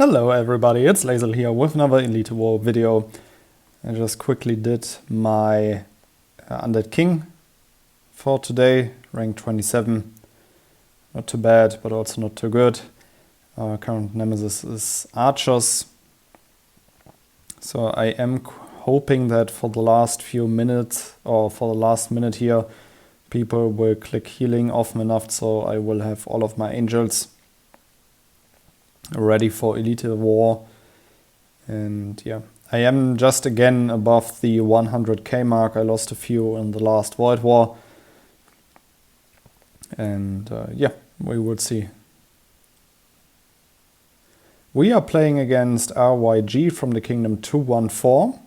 Hello everybody, it's Lazel here with another Elite War video. I just quickly did my Undead King for today, rank 27. Not too bad, but also not too good. Our current nemesis is archers. So I am hoping that for the last few minutes, or for the last minute here, people will click healing often enough so I will have all of my angels ready for Elite War. And yeah, I am just again above the 100k mark. I lost a few in the last Void War. And yeah, we will see. We are playing against RYG from the Kingdom 214.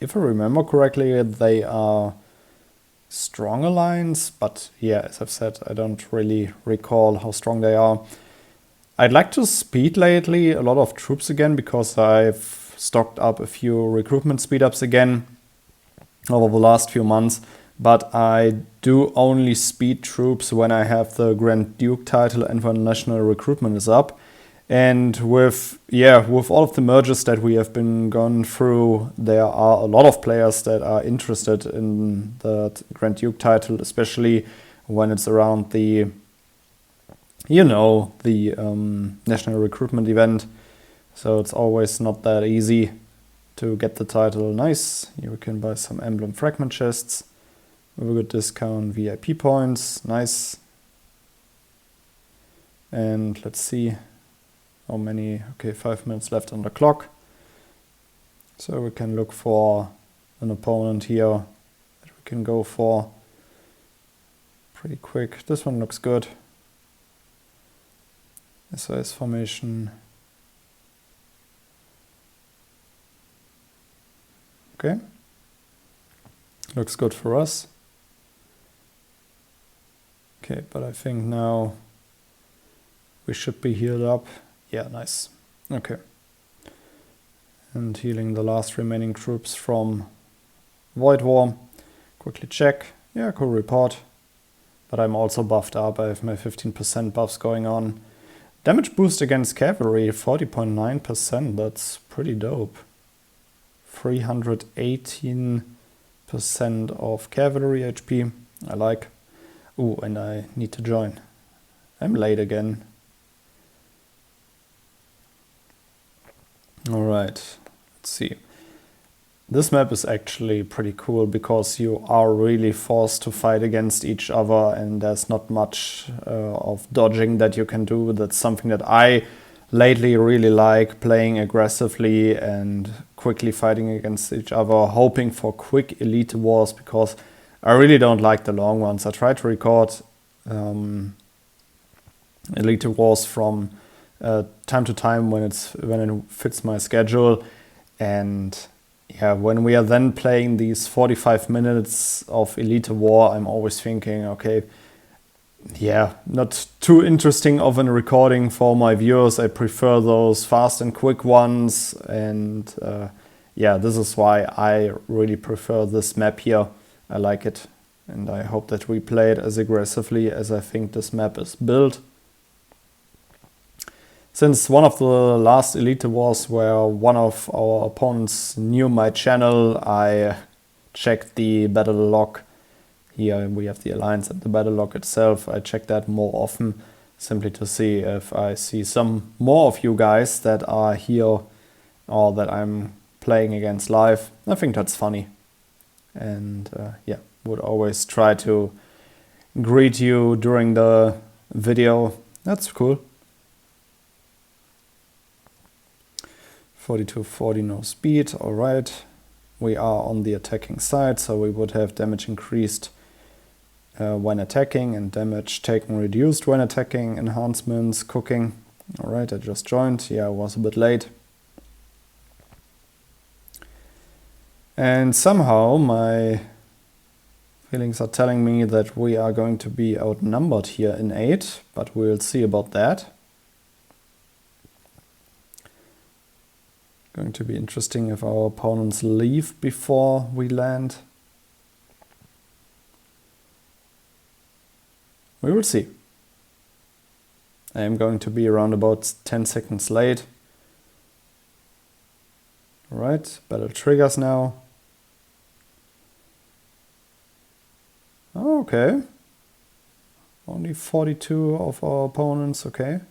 If I remember correctly, they are strong alliance, but yeah, as I've said, I don't really recall how strong they are. I'd like to speed lately a lot of troops again because I've stocked up a few recruitment speed-ups again over the last few months, but I do only speed troops when I have the Grand Duke title and when national recruitment is up. And with all of the merges that we have been gone through, there are a lot of players that are interested in the Grand Duke title, especially when it's around the national recruitment event. So it's always not that easy to get the title. Nice. Here we can buy some emblem fragment chests with a good discount, VIP points. Nice. And let's see how many. Okay, 5 minutes left on the clock. So we can look for an opponent here that we can go for pretty quick. This one looks good. SOS formation. Okay. Looks good for us. Okay, but I think now we should be healed up. Yeah, nice. Okay. And healing the last remaining troops from Void War. Quickly check. Yeah, cool report. But I'm also buffed up. I have my 15% buffs going on. Damage boost against cavalry, 40.9%, that's pretty dope. 318% of cavalry HP, I like. Ooh, and I need to join. I'm late again. Alright, let's see. This map is actually pretty cool because you are really forced to fight against each other and there's not much of dodging that you can do. That's something that I lately really like, playing aggressively and quickly fighting against each other, hoping for quick elite wars because I really don't like the long ones. I try to record elite wars from time to time when it fits my schedule, and yeah, when we are then playing these 45 minutes of Elite War, I'm always thinking, okay, yeah, not too interesting of a recording for my viewers. I prefer those fast and quick ones. And yeah, this is why I really prefer this map here. I like it. And I hope that we play it as aggressively as I think this map is built. Since one of the last Elite Wars where one of our opponents knew my channel, I checked the battle log. Here we have the alliance and the battle log itself. I check that more often simply to see if I see some more of you guys that are here or that I'm playing against live. I think that's funny. And yeah, would always try to greet you during the video. That's cool. 4240 no speed, alright. We are on the attacking side, so we would have damage increased when attacking and damage taken reduced when attacking, enhancements, cooking. Alright, I just joined. Yeah, I was a bit late. And somehow my feelings are telling me that we are going to be outnumbered here in 8, but we'll see about that. Going to be interesting if our opponents leave before we land. We will see. I am going to be around about 10 seconds late. Right, battle triggers now. Oh, okay. Only 42 of our opponents, okay.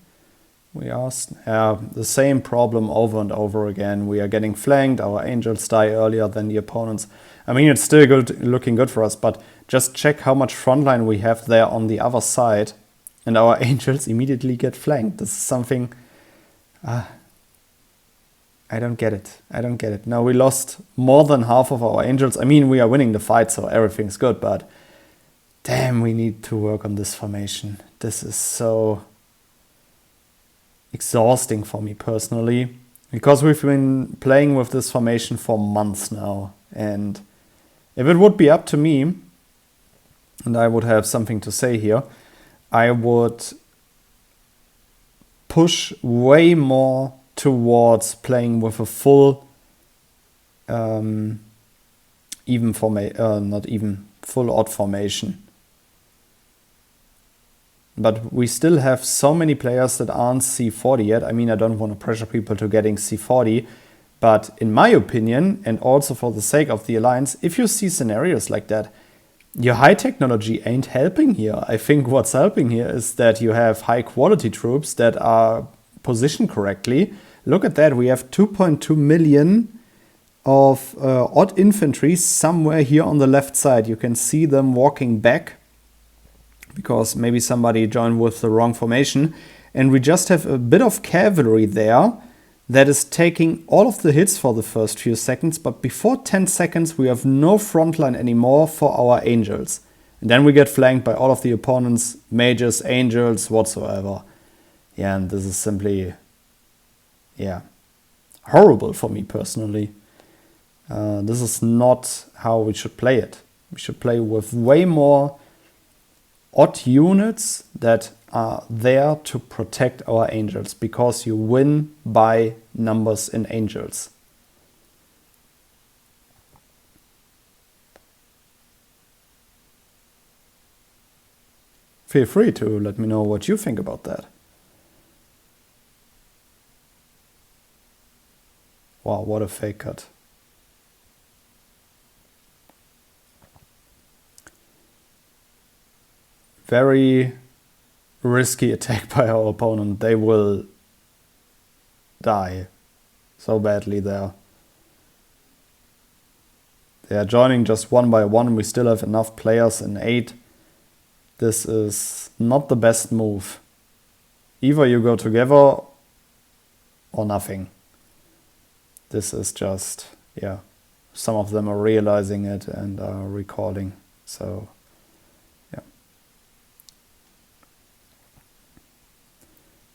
We asked the same problem over and over again. We are getting flanked, our angels die earlier than the opponents. I mean, it's still looking good for us, but just check how much frontline we have there on the other side, and our angels immediately get flanked. This is something... I don't get it. I don't get it. Now, we lost more than half of our angels. I mean, we are winning the fight, so everything's good, but damn, we need to work on this formation. This is so exhausting for me personally, because we've been playing with this formation for months now, and if it would be up to me, and I would have something to say here, I would push way more towards playing with a full full odd formation. But we still have so many players that aren't C40 yet. I mean, I don't want to pressure people to getting C40, but in my opinion, and also for the sake of the Alliance, if you see scenarios like that, your high technology ain't helping here. I think what's helping here is that you have high quality troops that are positioned correctly. Look at that, we have 2.2 million of odd infantry somewhere here on the left side. You can see them walking back, because maybe somebody joined with the wrong formation. And we just have a bit of cavalry there that is taking all of the hits for the first few seconds, but before 10 seconds we have no front line anymore for our angels. And then we get flanked by all of the opponents, mages, angels, whatsoever. Yeah, and this is simply, horrible for me personally. This is not how we should play it. We should play with way more odd units that are there to protect our angels, because you win by numbers in angels. Feel free to let me know what you think about that. Wow, what a fake cut. Very risky attack by our opponent. They will die so badly there. They are joining just one by one. We still have enough players in 8. This is not the best move. Either you go together or nothing. This is just, some of them are realizing it and are recalling. So,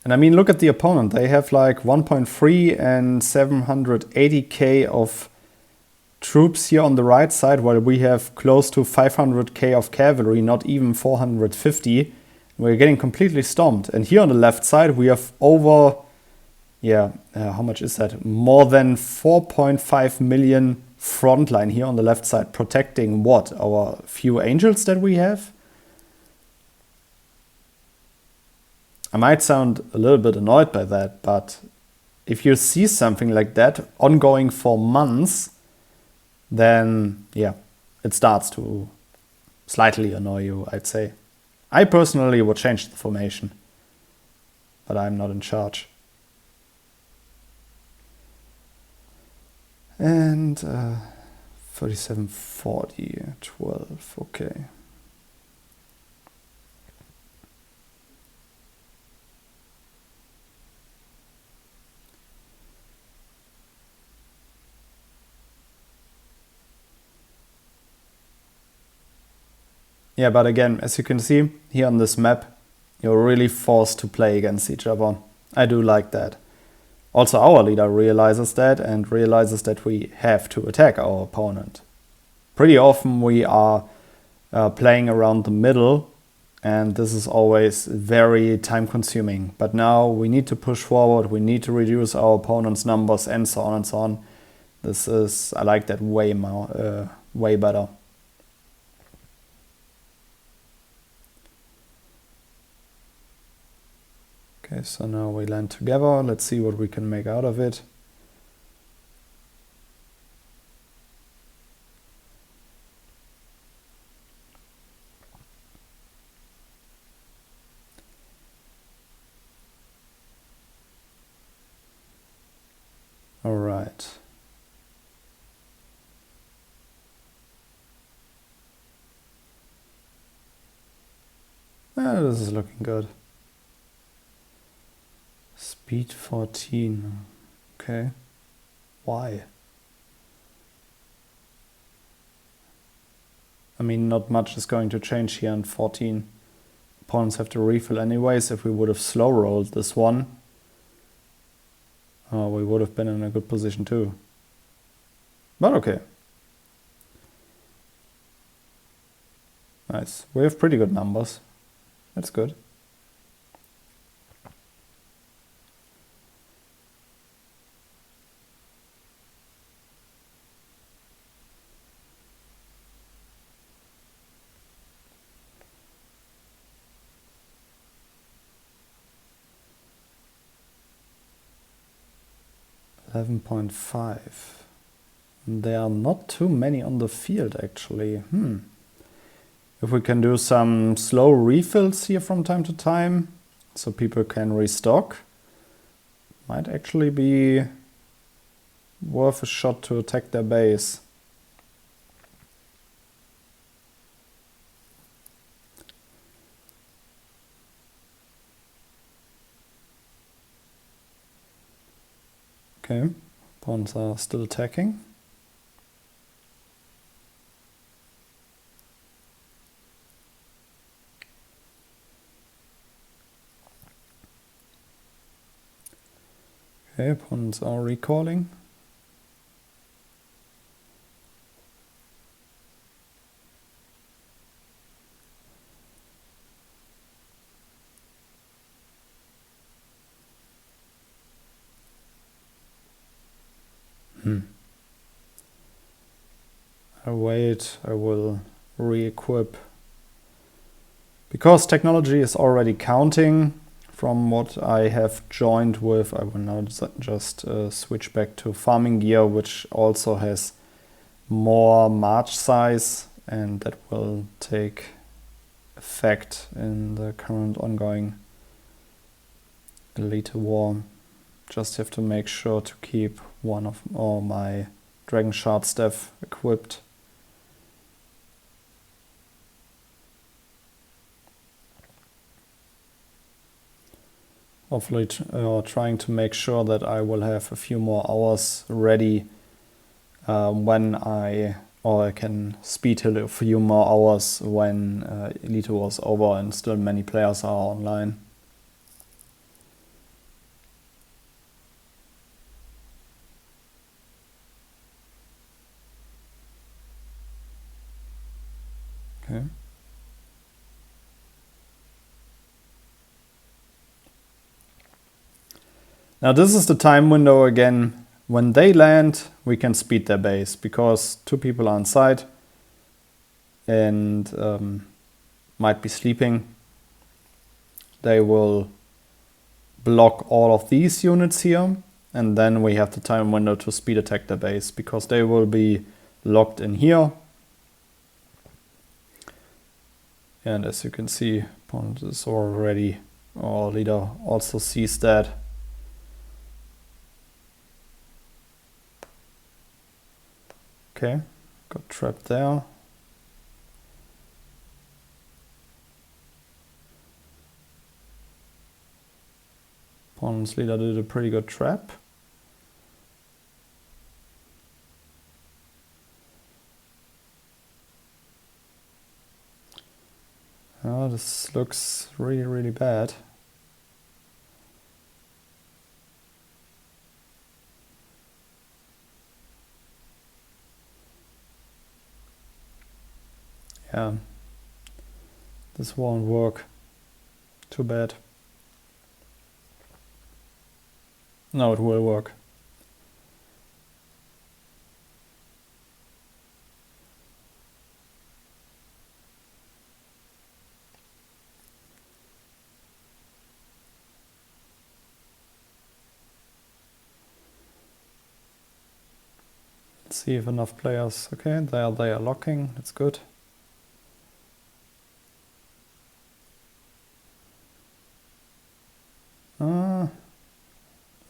And I mean, look at the opponent. They have like 1.3 and 780k of troops here on the right side, while we have close to 500k of cavalry, not even 450. We're getting completely stomped. And here on the left side, we have over, how much is that? More than 4.5 million frontline here on the left side, protecting what? Our few angels that we have? I might sound a little bit annoyed by that, but if you see something like that ongoing for months, then it starts to slightly annoy you, I'd say. I personally would change the formation, but I'm not in charge. And 37, 40, 12, okay. Yeah, but again, as you can see here on this map, you're really forced to play against each other. I do like that. Also, our leader realizes that and realizes that we have to attack our opponent. Pretty often we are playing around the middle, and this is always very time consuming. But now we need to push forward, we need to reduce our opponent's numbers, and so on and so on. I like that way more, way better. Okay, so now we land together. Let's see what we can make out of it. This is looking good. Speed 14. Okay. Why? I mean, not much is going to change here in 14. Opponents have to refill anyways. If we would have slow rolled this one, we would have been in a good position too. But okay. Nice. We have pretty good numbers. That's good. .5. There are not too many on the field actually. If we can do some slow refills here from time to time, so people can restock, might actually be worth a shot to attack their base. Okay, pawns are still attacking. Okay, pawns are recalling. I'll wait, I will re-equip. Because technology is already counting from what I have joined with, I will now just switch back to farming gear, which also has more march size, and that will take effect in the current ongoing Elite War. Just have to make sure to keep one of all my Dragon Shard staff equipped. Hopefully trying to make sure that I will have a few more hours ready when I can speed heal a few more hours when Elite War is over and still many players are online. Okay. Now this is the time window again. When they land, we can speed their base because 2 people are inside and might be sleeping. They will block all of these units here, and then we have the time window to speed attack their base because they will be locked in here. And as you can see, opponent is already, our leader also sees that. Okay, got trapped there. Opponent's leader did a pretty good trap. Oh, this looks really, really bad. Yeah, this won't work. Too bad. No, it will work. Let's see if enough players. Okay, they are locking. That's good.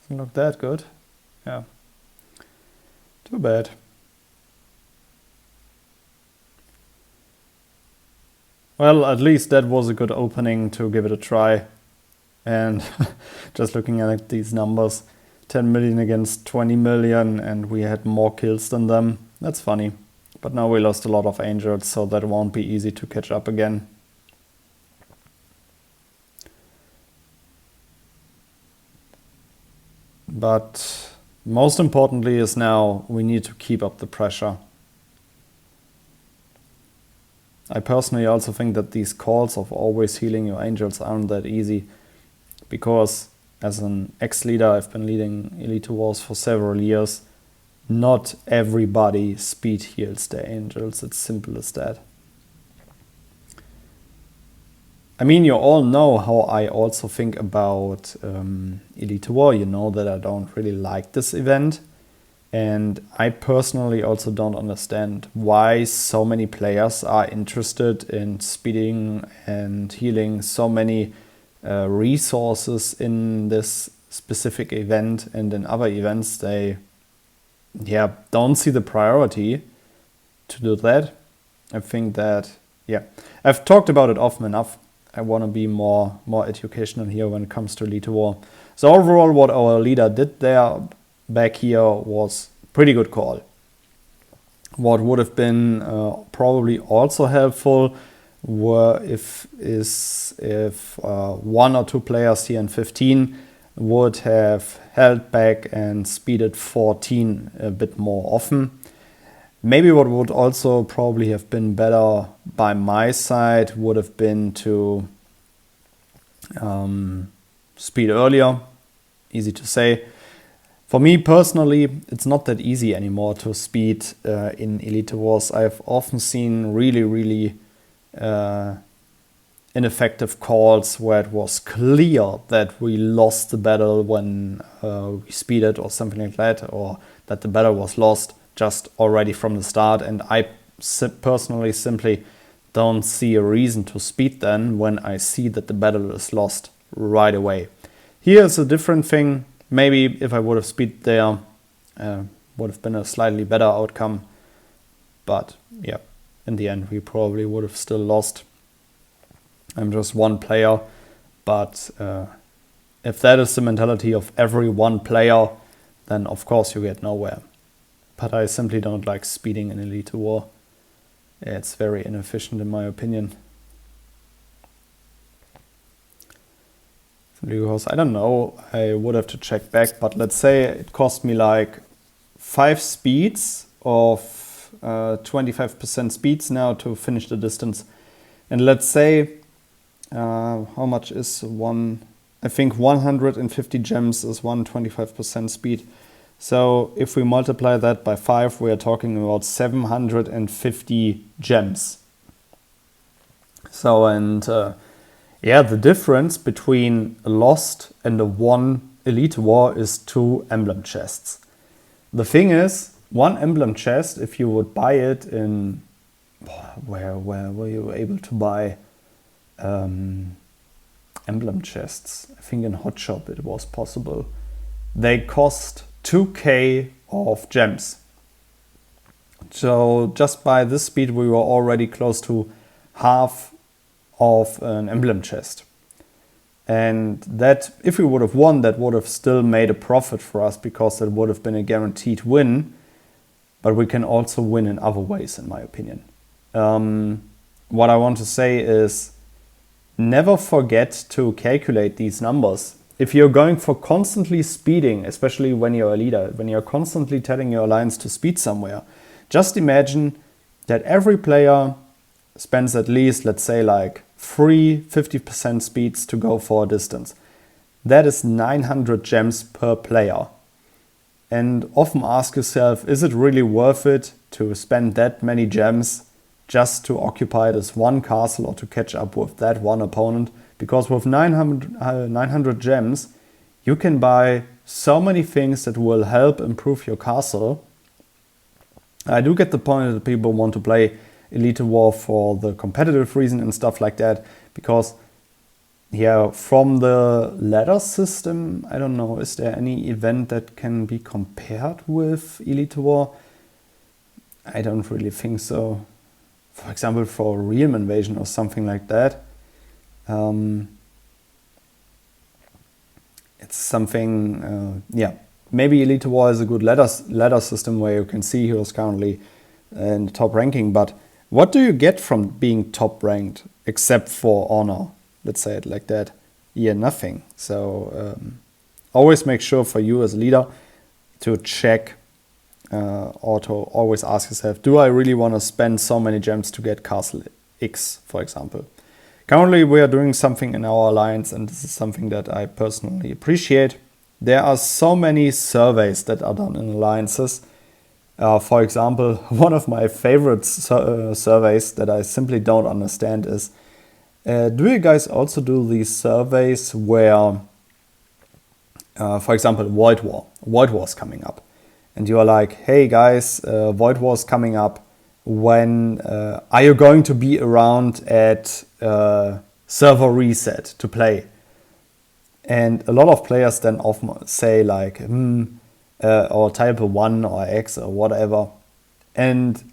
Doesn't look that good. Yeah. Too bad. Well, at least that was a good opening to give it a try. And just looking at these numbers, 10 million against 20 million, and we had more kills than them. That's funny. But now we lost a lot of angels, so that won't be easy to catch up again. But most importantly is now we need to keep up the pressure. I personally also think that these calls of always healing your angels aren't that easy, because as an ex-leader, I've been leading Elite Wars for several years. Not everybody speed heals their angels, it's simple as that. I mean, you all know how I also think about Elite War. You know that I don't really like this event. And I personally also don't understand why so many players are interested in speeding and healing so many resources in this specific event, and in other events they don't see the priority to do that. I think that I've talked about it often enough. I want to be more educational here when it comes to Elite War. So overall, what our leader did there back here was pretty good call. What would have been probably also helpful were if one or two players here in 15 would have held back and speeded 14 a bit more often. Maybe what would also probably have been better by my side would have been to speed earlier. Easy to say. For me personally, it's not that easy anymore to speed in Elite Wars. I've often seen really ineffective calls where it was clear that we lost the battle when we speeded or something like that, or that the battle was lost just already from the start. And I personally simply don't see a reason to speed then when I see that the battle is lost right away. Here's a different thing. Maybe if I would have speeded there, would have been a slightly better outcome. But yeah, in the end, we probably would have still lost. I'm just one player, but if that is the mentality of every one player, then of course you get nowhere. But I simply don't like speeding in Elite War. It's very inefficient in my opinion. Because I don't know, I would have to check back, but let's say it cost me like 5 speeds of 25% speeds now to finish the distance. And let's say, how much is one? I think 150 gems is 125% speed. So if we multiply that by 5, we are talking about 750 gems. So, and the difference between a lost and a won Elite War is 2 emblem chests. The thing is, 1 emblem chest, if you would buy it in, where were you able to buy emblem chests? I think in Hotshop it was possible. They cost 2k of gems. So just by this speed we were already close to half of an emblem chest. And that, if we would have won, that would have still made a profit for us, because that would have been a guaranteed win. But we can also win in other ways, in my opinion. What I want to say is, never forget to calculate these numbers. If you're going for constantly speeding, especially when you're a leader, when you're constantly telling your alliance to speed somewhere, just imagine that every player spends at least, let's say, like 3 50% speeds to go for a distance. That is 900 gems per player. And often ask yourself, is it really worth it to spend that many gems just to occupy this one castle or to catch up with that one opponent? Because with 900 gems, you can buy so many things that will help improve your castle. I do get the point that people want to play Elite War for the competitive reason and stuff like that, because from the ladder system, I don't know, is there any event that can be compared with Elite War? I don't really think so. for example, for a Realm Invasion or something like that. It's something, maybe Elite War is a good ladder system where you can see who's currently in the top ranking, but what do you get from being top ranked except for honor? Let's say it like that. Yeah, nothing. So always make sure for you as a leader to check or to always ask yourself, do I really want to spend so many gems to get Castle X, for example? Currently, we are doing something in our alliance, and this is something that I personally appreciate. There are so many surveys that are done in alliances. For example, one of my favorite surveys that I simply don't understand is, do you guys also do these surveys where, for example, Void War's coming up, and you are like, hey guys, Void War's coming up. When are you going to be around at server reset to play? And a lot of players then often say like, or type a 1 or X or whatever. And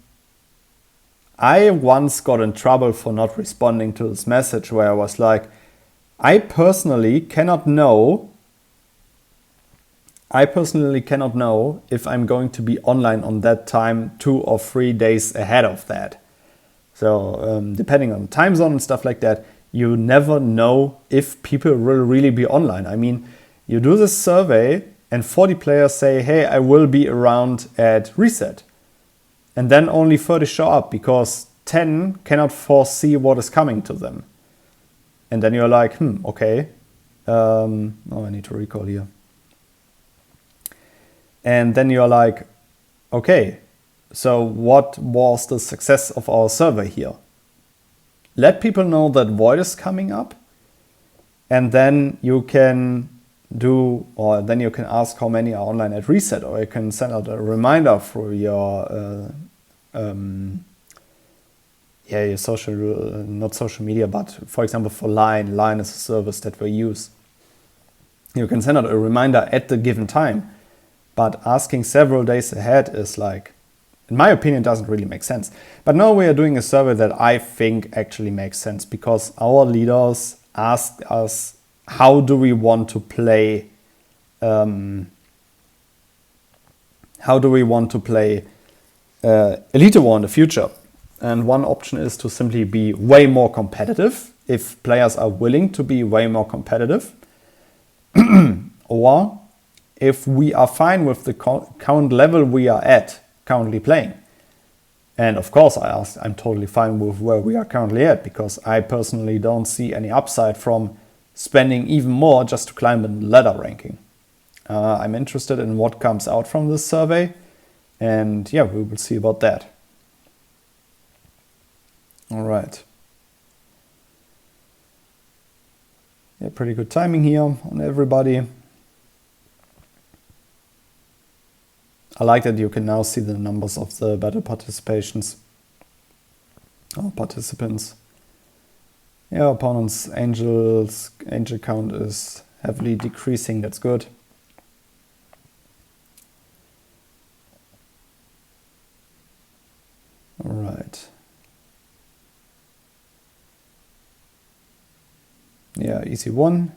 I once got in trouble for not responding to this message where I was like, I personally cannot know if I'm going to be online on that time 2 or 3 days ahead of that. So depending on the time zone and stuff like that, you never know if people will really be online. I mean, you do this survey and 40 players say, hey, I will be around at reset. And then only 30 show up because 10 cannot foresee what is coming to them. And then you're like, okay. Oh, I need to recall here. And then you're like, okay, so what was the success of our survey here? Let people know that Void is coming up, and then you can ask how many are online at reset, or you can send out a reminder for your your social, not social media, but for example for Line. Line is a service that we use. You can send out a reminder at the given time. But asking several days ahead is like, in my opinion, doesn't really make sense. But now we are doing a survey that I think actually makes sense because our leaders asked us, how do we want to play? Elite War in the future? And one option is to simply be way more competitive if players are willing to be way more competitive, or if we are fine with the current level we are at currently playing. And of course I'm totally fine with where we are currently at because I personally don't see any upside from spending even more just to climb the ladder ranking. I'm interested in what comes out from this survey, and yeah, we will see about that. All right. Yeah, pretty good timing here on everybody. I like that you can now see the numbers of the battle participations or participants. Yeah, opponent's angel count is heavily decreasing. That's good. All right. Yeah, easy one.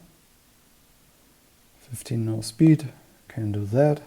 15 no speed. Can do that.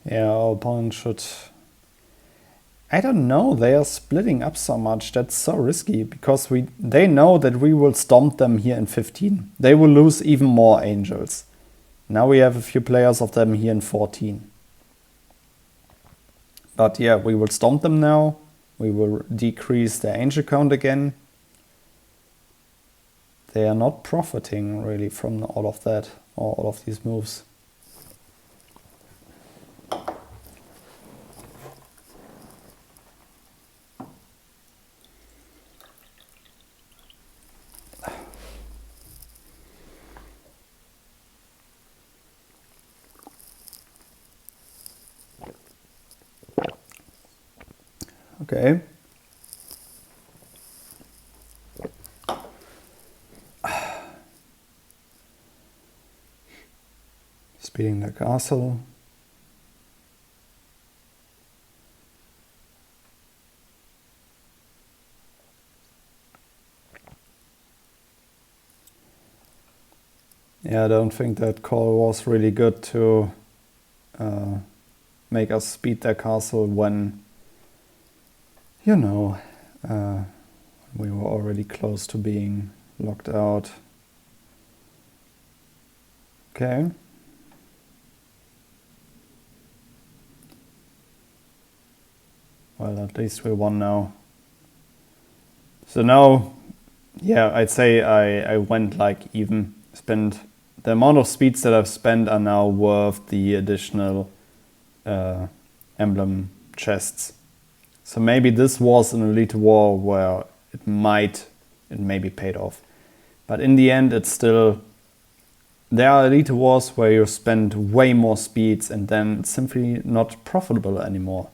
Yeah, our opponent should... I don't know, they are splitting up so much. That's so risky because they know that we will stomp them here in 15. They will lose even more angels. Now we have a few players of them here in 14. But yeah, we will stomp them now. We will decrease their angel count again. They are not profiting really from all of that or all of these moves. Okay. Speeding the castle. Yeah, I don't think that call was really good to make us speed their castle when, you know, we were already close to being locked out. Okay. Well, at least we won now. So now, yeah, I'd say I went like even. Spent the amount of speeds that I've spent are now worth the additional emblem chests. So maybe this was an Elite War where it maybe paid off. But in the end, it's still, there are Elite Wars where you spend way more speeds and then it's simply not profitable anymore.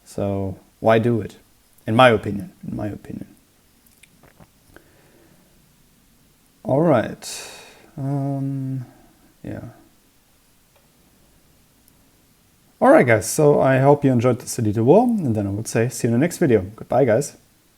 So why do it? In my opinion. All right. Yeah. All right, guys. So I hope you enjoyed this Elite War, and then I would say see you in the next video. Goodbye, guys.